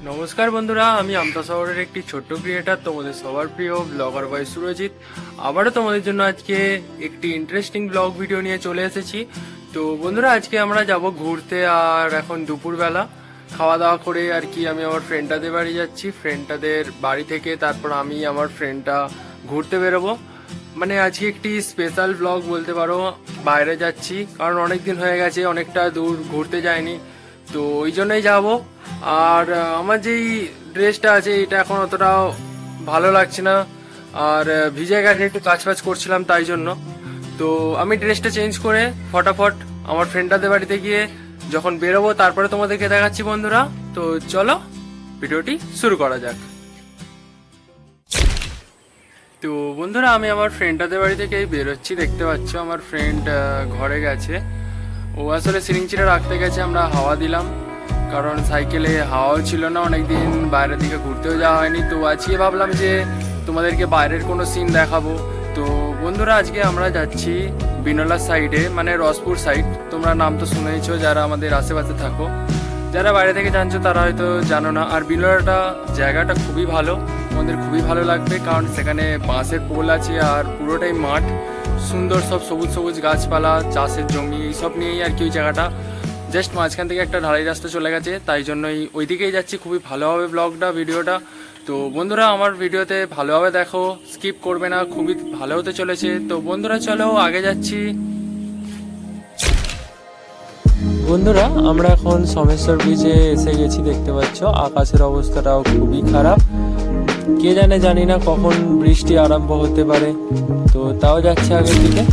নমস্কার বন্ধুরা, আমি আমতা শহরের একটি ছোট্ট ক্রিয়েটার, তোমাদের সবার প্রিয় ব্লগার বয় সুরজিৎ। আবারও তোমাদের জন্য আজকে একটি ইন্টারেস্টিং ব্লগ ভিডিও নিয়ে চলে এসেছি। তো বন্ধুরা, আজকে আমরা যাব ঘুরতে। আর এখন দুপুরবেলা খাওয়া দাওয়া করে আর কি আমি আমার ফ্রেন্ডটাদের বাড়ি যাচ্ছি। ফ্রেন্ডটাদের বাড়ি থেকে তারপর আমি আমার ফ্রেন্ডটা ঘুরতে বেরোবো। মানে আজকে একটি স্পেশাল ব্লগ বলতে পারো। বাইরে যাচ্ছি কারণ অনেক দিন হয়ে গেছে, অনেকটা দূর ঘুরতে যাইনি, তো ওই জন্যই যাবো। আর আমার যেই ড্রেসটা আছে এটা এখন অতটাও ভালো লাগছে না, আর ভিজে গেছে, একটু কাজ ফাজ করছিলাম তাই জন্য। তো আমি ড্রেসটা চেঞ্জ করে ফটাফট আমার ফ্রেন্ডটাদের বাড়িতে গিয়ে যখন বেরোবো তারপরে তোমাদেরকে দেখাচ্ছি বন্ধুরা। তো চলো ভিডিওটি শুরু করা যাক। তো বন্ধুরা, আমি আমার ফ্রেন্ডটাদের বাড়ি থেকেই বেরোচ্ছি। দেখতে পাচ্ছ আমার ফ্রেন্ড ঘরে গেছে। ও আসলে সিরিঞ্চিটা রাখতে গেছে, আমরা হাওয়া দিলাম কারণ সাইকেলে হাওয়াও ছিল না, অনেকদিন বাইরের দিকে ঘুরতেও যাওয়া হয়নি। তো আজকে ভাবলাম যে তোমাদেরকে বাইরের কোনো সিন দেখাবো। তো বন্ধুরা, আজকে আমরা যাচ্ছি বিনোলা সাইডে, মানে রসপুর সাইড। তোমরা নাম তো শুনেইছো যারা আমাদের আশেপাশে থাকো, যারা বাইরে থেকে জানছো তারা হয়তো জানো না। আর বিনোলাটা জায়গাটা খুবই ভালো, আমাদের খুবই ভালো লাগবে কারণ সেখানে বাঁশের পোল আছে আর পুরোটাই মাঠ, সুন্দর সব সবুজ সবুজ গাছপালা, চাষের জমি, এইসব নিয়েই আর কি ওই জায়গাটা। জাস্ট মাঝখান থেকে একটা ঢালাই রাস্তা চলে গেছে, তাই জন্যই ওই দিকেই যাচ্ছি। খুবই ভালো হবে ব্লগটা, ভিডিওটা। তো বন্ধুরা, আমার ভিডিওতে ভালোভাবে দেখো, স্কিপ করবে না, খুবই ভালো হতে চলেছে। তো বন্ধুরা চলো আগে যাচ্ছি। বন্ধুরা, আমরা এখন সোমেশ্বর ব্রিজে এসে গেছি। দেখতে পাচ্ছ আকাশের অবস্থাটাও খুবই খারাপ, কে জানি না কখন বৃষ্টি আরম্ভ হতে পারে। তো তাও যাচ্ছে আগের দিকে।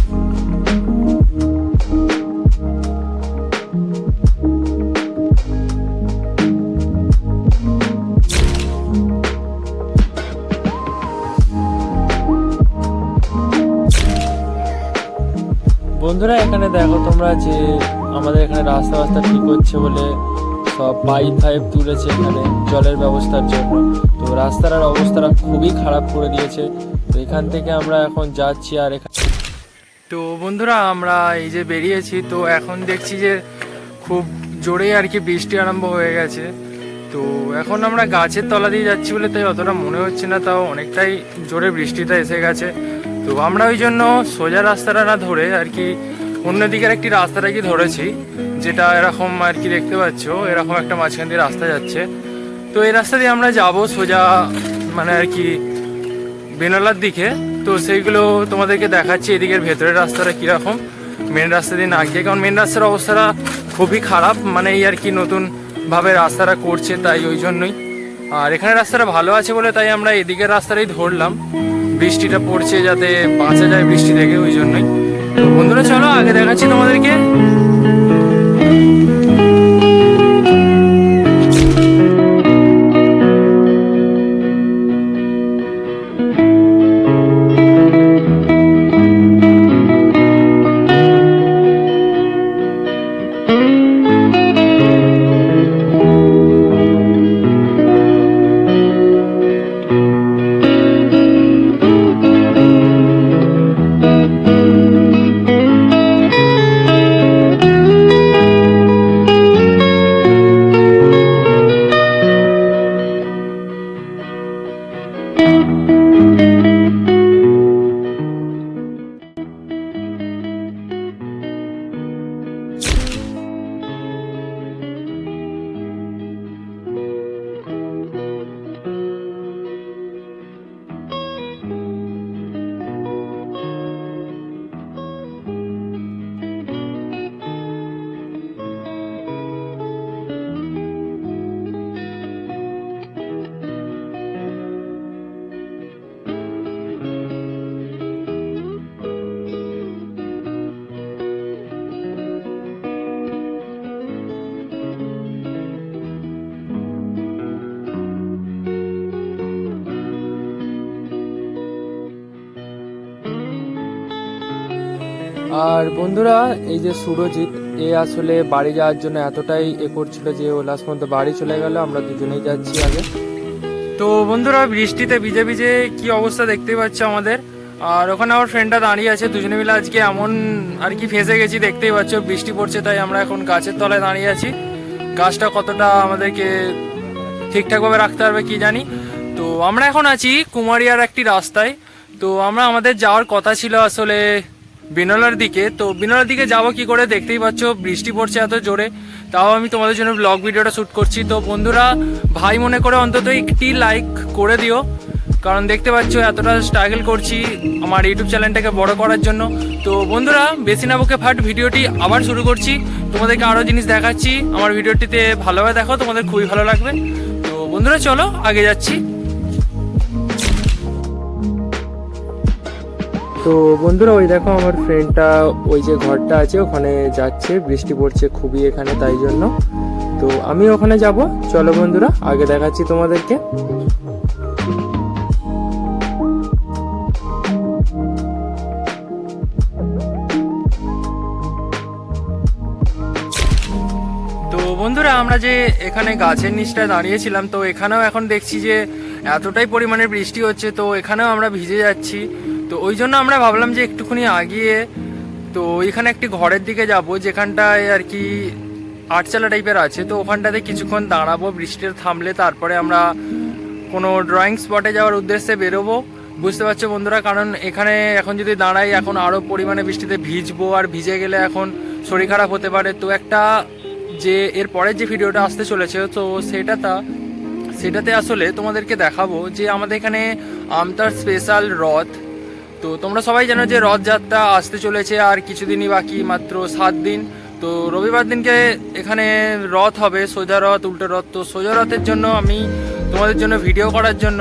বন্ধুরা, এখানে দেখো তোমরা যে আমাদের এখানে রাস্তা ঠিক হচ্ছে বলে সব পাইপ ফাইপ তুলেছে এখানে জলের ব্যবস্থার জন্য। তো রাস্তার অবস্থাটা খুবই খারাপ করে দিয়েছে। তো এখান থেকে আমরা এখন যাচ্ছি। আর এখানে তো বন্ধুরা, আমরা এই যে বেরিয়েছি, তো এখন দেখছি যে খুব জোরেই আর কি বৃষ্টি আরম্ভ হয়ে গেছে। তো এখন আমরা গাছের তলা দিয়ে যাচ্ছি বলে তাই অতটা মনে হচ্ছে না, তাও অনেকটাই জোরে বৃষ্টিটা এসে গেছে। তো আমরা ওই জন্য সোজা রাস্তাটা না ধরে আর কি অন্যদিকের একটি রাস্তাটা কি ধরেছি, যেটা এরকম আর কি দেখতে পাচ্ছ, এরকম একটা মাঝখান দিয়ে রাস্তা যাচ্ছে। তো এই রাস্তা দিয়ে আমরা যাব সোজা, মানে আর কি বেনালার দিকে। তো সেইগুলো তোমাদেরকে দেখাচ্ছি, এদিকের ভেতরের রাস্তাটা কীরকম, মেন রাস্তা দিয়ে না গিয়ে, কারণ মেন রাস্তার অবস্থাটা খুবই খারাপ। মানে এই আর কি নতুনভাবে রাস্তাটা করছে, তাই ওই জন্যই। আর এখানে রাস্তাটা ভালো আছে বলে তাই আমরা এদিকের রাস্তাটাই ধরলাম, বৃষ্টিটা পড়ছে যাতে বাঁচা যায় বৃষ্টি থেকে, ওই জন্যই। তো বন্ধুরা চলো আগে দেখাচ্ছি তোমাদেরকে। আর বন্ধুরা, এই যে সুরজিৎ, এ আসলে বাড়ি যাওয়ার জন্য এতটাই করছিল যে ও লাস্ট পর্যন্ত বাড়ি চলে গেল। আমরা দুজনেই যাচ্ছি আগে। তো বন্ধুরা, বৃষ্টিতে ভিজে ভিজে কি অবস্থা দেখতেই পাচ্ছ আমাদের। আর ওখানে আমার ফ্রেন্ডটা দাঁড়িয়ে আছে, দুজনে মিলে আজকে এমন আর কি ফেঁসে গেছি, দেখতেই পাচ্ছ বৃষ্টি পড়ছে, তাই আমরা এখন গাছের তলায় দাঁড়িয়ে আছি। গাছটা কতটা আমাদেরকে ঠিকঠাকভাবে রাখতে পারবে কি জানি। তো আমরা এখন আছি কুমারিয়ার একটি রাস্তায়। তো আমরা আমাদের যাওয়ার কথা ছিল আসলে বিনোলার দিকে। তো বিনোলার দিকে যাবো কি করে, দেখতেই পাচ্ছ বৃষ্টি পড়ছে এত জোরে, তাও আমি তোমাদের জন্য ব্লগ ভিডিওটা শ্যুট করছি। তো বন্ধুরা ভাই মনে করে অন্তত একটি লাইক করে দিও, কারণ দেখতে পাচ্ছ এতটা স্ট্রাগল করছি আমার ইউটিউব চ্যানেলটাকে বড় করার জন্য। তো বন্ধুরা বেশি না বকে ফাট ভিডিওটি আবার শুরু করছি। তোমাদেরকে আরও জিনিস দেখাচ্ছি, আমার ভিডিওটিতে ভালোভাবে দেখো, তোমাদের খুবই ভালো লাগবে। তো বন্ধুরা চলো আগে যাচ্ছি। তো বন্ধুরা ওই দেখো আমার ফ্রেন্ডটা ওই যে ঘরটা আছে ওখানে যাচ্ছে, বৃষ্টি পড়ছে খুবই এখানে, তাই জন্য তো আমি ওখানে যাব। চলো বন্ধুরা আগে দেখাচ্ছি তোমাদেরকে। তো বন্ধুরা আমরা যে এখানে গাছের নিচটায় দাঁড়িয়েছিলাম, তো এখানেও এখন দেখছি যে এতটাই পরিমাণে বৃষ্টি হচ্ছে, তো এখানেও আমরা ভিজে যাচ্ছি। তো ওই জন্য আমরা ভাবলাম যে একটুখানি আগিয়ে তো এখানে একটি ঘরের দিকে যাব, যেখানটায় আর কি আটচালা টাইপের আছে। তো ওখানটাতে কিছুক্ষণ দাঁড়াবো, বৃষ্টির থামলে তারপরে আমরা কোনো ড্রয়িং স্পটে যাওয়ার উদ্দেশ্যে বেরোবো। বুঝতে পারছো বন্ধুরা, কারণ এখানে এখন যদি দাঁড়াই এখন আরও পরিমাণে বৃষ্টিতে ভিজবো, আর ভিজে গেলে এখন শরীর খারাপ হতে পারে। তো একটা যে এর পরের যে ভিডিওটা আসতে চলেছে, তো সেটাতে আসলে তোমাদেরকে দেখাবো যে আমাদের এখানে আমতার স্পেশাল রথ। তো তোমরা সবাই জানো যে রথযাত্রা আসতে চলেছে আর কিছুদিনই বাকি, মাত্র 7 দিন। তো রবিবার দিনকে এখানে রথ হবে, সোজা রথ উল্টো রথ। তো সোজা রথের জন্য আমি তোমাদের জন্য ভিডিও করার জন্য,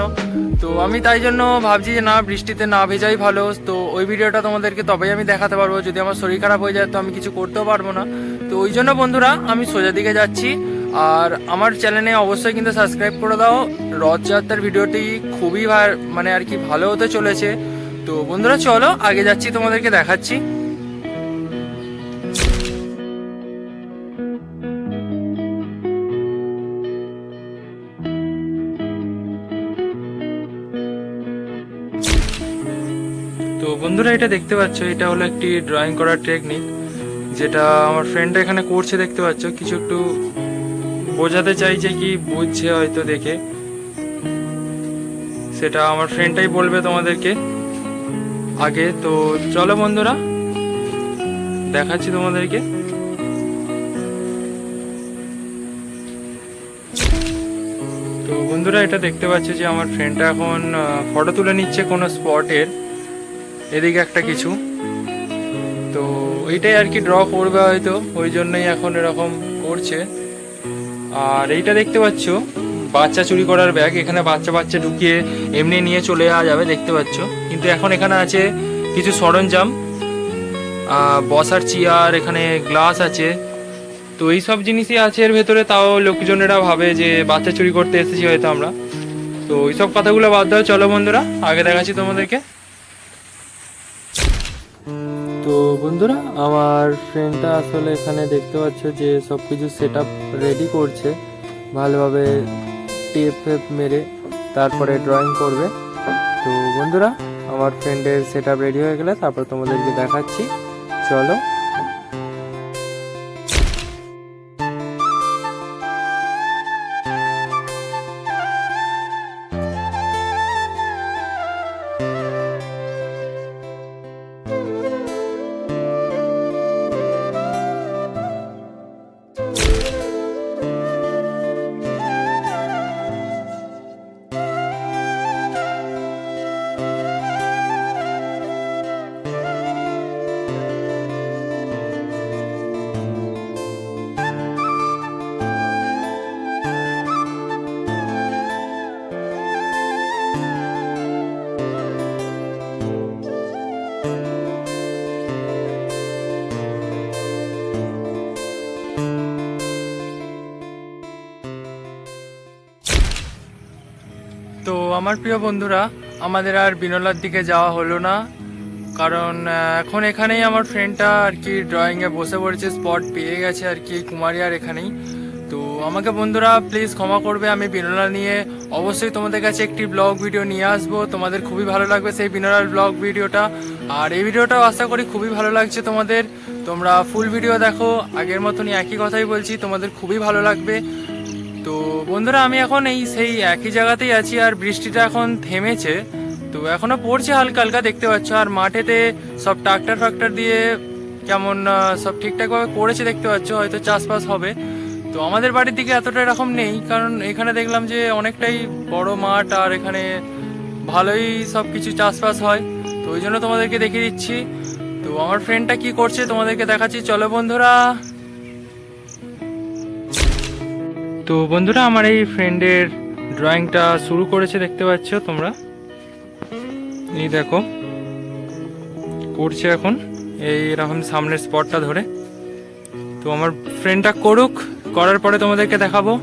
তো আমি তাই জন্য ভাবছি যে না বৃষ্টিতে না ভেজাই ভালো। তো ওই ভিডিওটা তোমাদেরকে তবেই আমি দেখাতে পারবো, যদি আমার শরীর খারাপ হয়ে যায় তো আমি কিছু করতেও পারবো না। তো ওই জন্য বন্ধুরা আমি সোজা দিকে যাচ্ছি। আর আমার চ্যানেলে অবশ্যই কিন্তু সাবস্ক্রাইব করে দাও, রথযাত্রার ভিডিওটি খুবই মানে আর কি ভালো হতে চলেছে। তো বন্ধুরা চলো আগে যাচ্ছি, তোমাদেরকে দেখাচ্ছি। তো বন্ধুরা এটা দেখতে পাচ্ছ, এটা হলো একটি ড্রয়িং করার টেকনিক, যেটা আমার ফ্রেন্ড এখানে করছে। দেখতে পাচ্ছ কিছু একটু বোঝাতে চাইছে, কি বুঝছে হয়তো দেখে, সেটা আমার ফ্রেন্ডটাই বলবে তোমাদেরকে আগে। তো চলো বন্ধুরা দেখাচ্ছি তোমাদেরকে। তো বন্ধুরা এটা দেখতে পাচ্ছ যে আমার ফ্রেন্ডটা এখন ফটো তুলে নিচ্ছে কোনো স্পটের, এদিকে একটা কিছু। তো এইটাই আর কি ড্র করবে হয়তো, ওই জন্যই এখন এরকম করছে। আর এইটা দেখতে পাচ্ছ বাচ্চা চুরি করার ব্যাগ, এখানে বাচ্চা ঢুকিয়ে এমনি নিয়ে চলে যাওয়া যাবে, দেখতে পাচ্ছ। কিন্তু এখন এখানে আছে কিছু সরঞ্জাম, বসার চেয়ার, এখানে গ্লাস আছে। তো এই সব জিনিসই আছে এর ভেতরে, তাও লোকজনেরা ভাবে যে বাচ্চা চুরি করতে এসেছি হয়তো আমরা। তো এইসব কথাগুলো বাদ দাও, চলো বন্ধুরা আগে দেখাচ্ছি তোমাদেরকে। তো বন্ধুরা আমার ফ্রেন্ডটা আসলে এখানে দেখতে পাচ্ছ যে সব কিছু সেট আপ রেডি করছে, ভালোভাবে টেপ মেরে তারপরে ড্রয়িং করবে। তো বন্ধুরা আমার ফ্রেন্ডের সেট আপ রেডি হয়ে গেলে তারপর তোমাদেরকে দেখাচ্ছি, চলো। তো আমার প্রিয় বন্ধুরা আমাদের আর বিনোলার দিকে যাওয়া হলো না, কারণ এখন এখানেই আমার ফ্রেন্ডটা আর কি ড্রয়িংয়ে বসে পড়েছে, স্পট পেয়ে গেছে আর কি কুমারিয়ার এখানেই। তো আমাকে বন্ধুরা প্লিজ ক্ষমা করবে, আমি বিনোলা নিয়ে অবশ্যই তোমাদের কাছে একটি ব্লগ ভিডিও নিয়ে আসবো, তোমাদের খুবই ভালো লাগবে সেই বিনোলার ব্লগ ভিডিওটা। আর এই ভিডিওটাও আশা করি খুবই ভালো লাগছে তোমাদের, তোমরা ফুল ভিডিও দেখো, আগের মতনই একই কথাই বলছি, তোমাদের খুবই ভালো লাগবে। তো বন্ধুরা আমি এখন সেই একই জায়গাতেই আছি, আর বৃষ্টিটা এখন থেমেছে। তো এখনো পড়ছে হালকা হালকা, দেখতে পাচ্ছ। আর মাঠেতে সব ট্রাক্টর ফাক্টর দিয়ে কেমন সব ঠিকঠাকভাবে করেছে, দেখতে পাচ্ছ। হয়তো চাষবাস হবে। তো আমাদের বাড়ির দিকে এতটা এরকম নেই, কারণ এখানে দেখলাম যে অনেকটাই বড় মাঠ, আর এখানে ভালোই সব কিছু চাষবাস হয়। তো ওই জন্য তোমাদেরকে দেখিয়ে দিচ্ছি। তো আমার ফ্রেন্ডটা কি করছে তোমাদেরকে দেখাচ্ছি, চলো বন্ধুরা। তো বন্ধুরা আমার এই ফ্রেন্ডের ড্রয়িংটা শুরু করেছে, দেখতে পাচ্ছ তোমরা। এই দেখো করছে এখন এইরকম সামনের স্পটটা ধরে। তো আমার ফ্রেন্ডটা করুক, করার পরে তোমাদেরকে দেখাবো।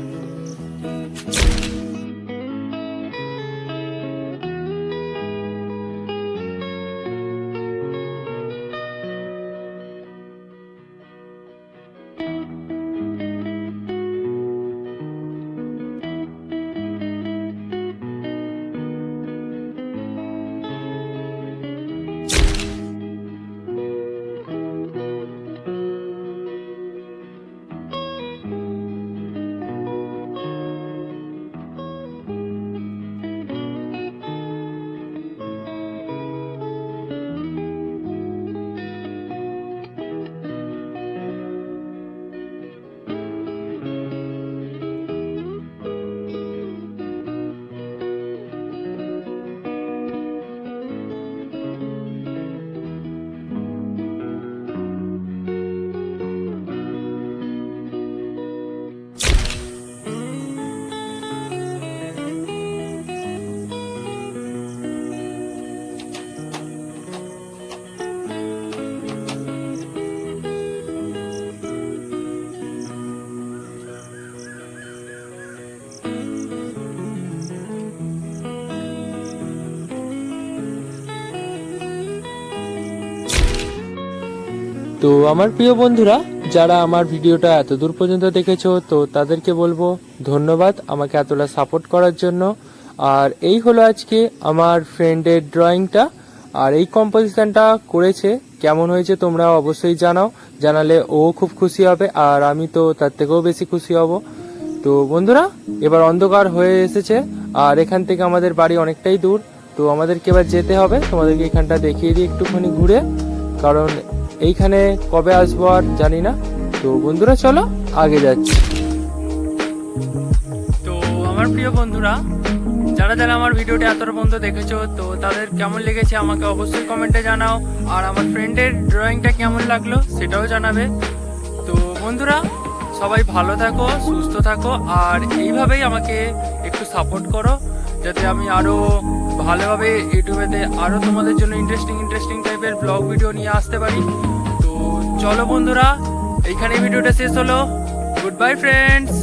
তো আমার প্রিয় বন্ধুরা, যারা আমার ভিডিওটা এত দূর পর্যন্ত দেখেছো, তো তাদেরকে বলবো ধন্যবাদ আমাকে এতটা সাপোর্ট করার জন্য। আর এই হলো আজকে আমার ফ্রেন্ডের ড্রয়িংটা, আর এই কম্পোজিশনটা করেছে। কেমন হয়েছে তোমরা অবশ্যই জানাও, জানালে ও খুব খুশি হবে, আর আমি তো তার থেকেও বেশি খুশি হব। তো বন্ধুরা এবার অন্ধকার হয়ে এসেছে, আর এখান থেকে আমাদের বাড়ি অনেকটাই দূর। তো আমাদেরকে এবার যেতে হবে, তোমাদেরকে এখানটা দেখিয়ে দিই একটুখানি ঘুরে, কারণ এইখানে কবে আসবো আর জানি না। তো বন্ধুরা চলো আগে যাচ্ছি। তো আমার প্রিয় বন্ধুরা, যারা যারা আমার ভিডিওটা এতটা পর্যন্ত দেখেছো, তো তাদের কেমন লেগেছে আমাকে অবশ্যই কমেন্টে জানাও। আর আমার ফ্রেন্ডের ড্রয়িংটা কেমন লাগলো সেটাও জানাবে। তো বন্ধুরা সবাই ভালো থাকো, সুস্থ থাকো, আর এইভাবেই আমাকে একটু সাপোর্ট করো, যাতে আমি আরো ভালোভাবে ইউটিউবেতে আরো তোমাদের জন্য ইন্টারেস্টিং টাইপের ব্লগ ভিডিও নিয়ে আসতে পারি। তো চলো বন্ধুরা, এইখানে ভিডিওটা শেষ হলো। Good bye friends.